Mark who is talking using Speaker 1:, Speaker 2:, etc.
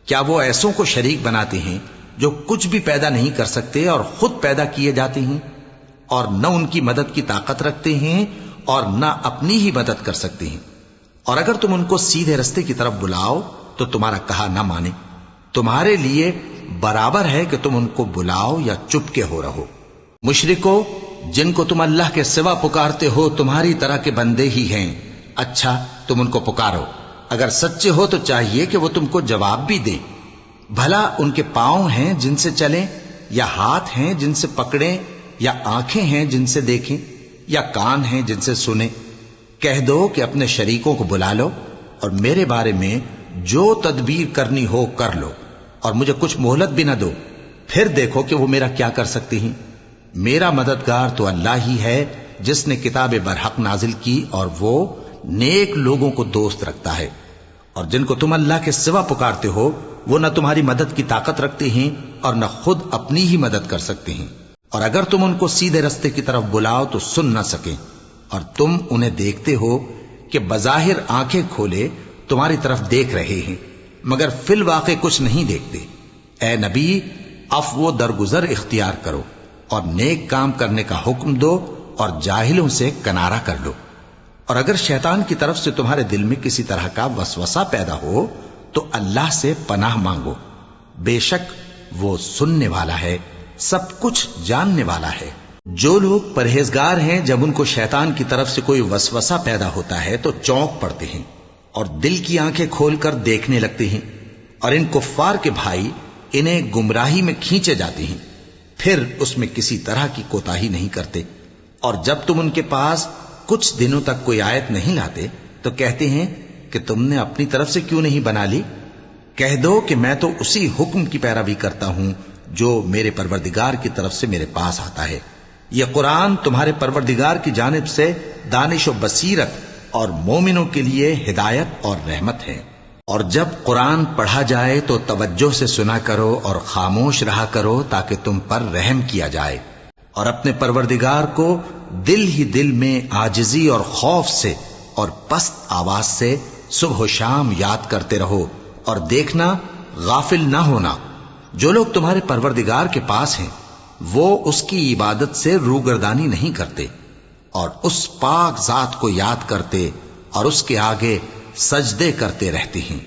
Speaker 1: کیا وہ ایسوں کو شریک بناتے ہیں جو کچھ بھی پیدا نہیں کر سکتے اور خود پیدا کیے جاتے ہیں، اور نہ ان کی مدد کی طاقت رکھتے ہیں اور نہ اپنی ہی مدد کر سکتے ہیں؟ اور اگر تم ان کو سیدھے رستے کی طرف بلاؤ تو تمہارا کہا نہ مانے، تمہارے لیے برابر ہے کہ تم ان کو بلاؤ یا چپ کے ہو رہو۔ مشرکو، جن کو تم اللہ کے سوا پکارتے ہو تمہاری طرح کے بندے ہی ہیں، اچھا تم ان کو پکارو، اگر سچے ہو تو چاہیے کہ وہ تم کو جواب بھی دیں۔ بھلا ان کے پاؤں ہیں جن سے چلیں، یا ہاتھ ہیں جن سے پکڑیں، یا آنکھیں ہیں جن سے دیکھیں، یا کان ہیں جن سے سنیں؟ کہہ دو کہ اپنے شریکوں کو بلا لو اور میرے بارے میں جو تدبیر کرنی ہو کر لو، اور مجھے کچھ مہلت بھی نہ دو، پھر دیکھو کہ وہ میرا کیا کر سکتی ہیں۔ میرا مددگار تو اللہ ہی ہے جس نے کتاب برحق نازل کی، اور وہ نیک لوگوں کو دوست رکھتا ہے۔ اور جن کو تم اللہ کے سوا پکارتے ہو وہ نہ تمہاری مدد کی طاقت رکھتے ہیں اور نہ خود اپنی ہی مدد کر سکتے ہیں، اور اگر تم ان کو سیدھے رستے کی طرف بلاؤ تو سن نہ سکیں، اور تم انہیں دیکھتے ہو کہ بظاہر آنکھیں کھولے تمہاری طرف دیکھ رہے ہیں مگر فی الواقع کچھ نہیں دیکھتے۔ اے نبی، عفو و درگزر اختیار کرو اور نیک کام کرنے کا حکم دو اور جاہلوں سے کنارہ کر لو۔ اور اگر شیطان کی طرف سے تمہارے دل میں کسی طرح کا وسوسہ پیدا ہو تو اللہ سے پناہ مانگو، بے شک وہ سننے والا ہے، سب کچھ جاننے والا ہے۔ جو لوگ پرہیزگار ہیں جب ان کو شیطان کی طرف سے کوئی وسوسہ پیدا ہوتا ہے تو چونک پڑتے ہیں اور دل کی آنکھیں کھول کر دیکھنے لگتے ہیں، اور ان کفار کے بھائی انہیں گمراہی میں کھینچے جاتے ہیں، پھر اس میں کسی طرح کی کوتاہی نہیں کرتے۔ اور جب تم ان کے پاس کچھ دنوں تک کوئی آیت نہیں لاتے تو کہتے ہیں کہ تم نے اپنی طرف سے کیوں نہیں بنا لی؟ کہہ دو کہ میں تو اسی حکم کی پیروی کرتا ہوں جو میرے پروردگار کی طرف سے میرے پاس آتا ہے۔ یہ قرآن تمہارے پروردگار کی جانب سے دانش و بصیرت اور مومنوں کے لیے ہدایت اور رحمت ہے۔ اور جب قرآن پڑھا جائے تو توجہ سے سنا کرو اور خاموش رہا کرو تاکہ تم پر رحم کیا جائے، اور اپنے پروردگار کو دل ہی دل میں عاجزی اور خوف سے اور پست آواز سے صبح و شام یاد کرتے رہو، اور دیکھنا غافل نہ ہونا۔ جو لوگ تمہارے پروردگار کے پاس ہیں وہ اس کی عبادت سے روگردانی نہیں کرتے، اور اس پاک ذات کو یاد کرتے اور اس کے آگے سجدے کرتے رہتے ہیں۔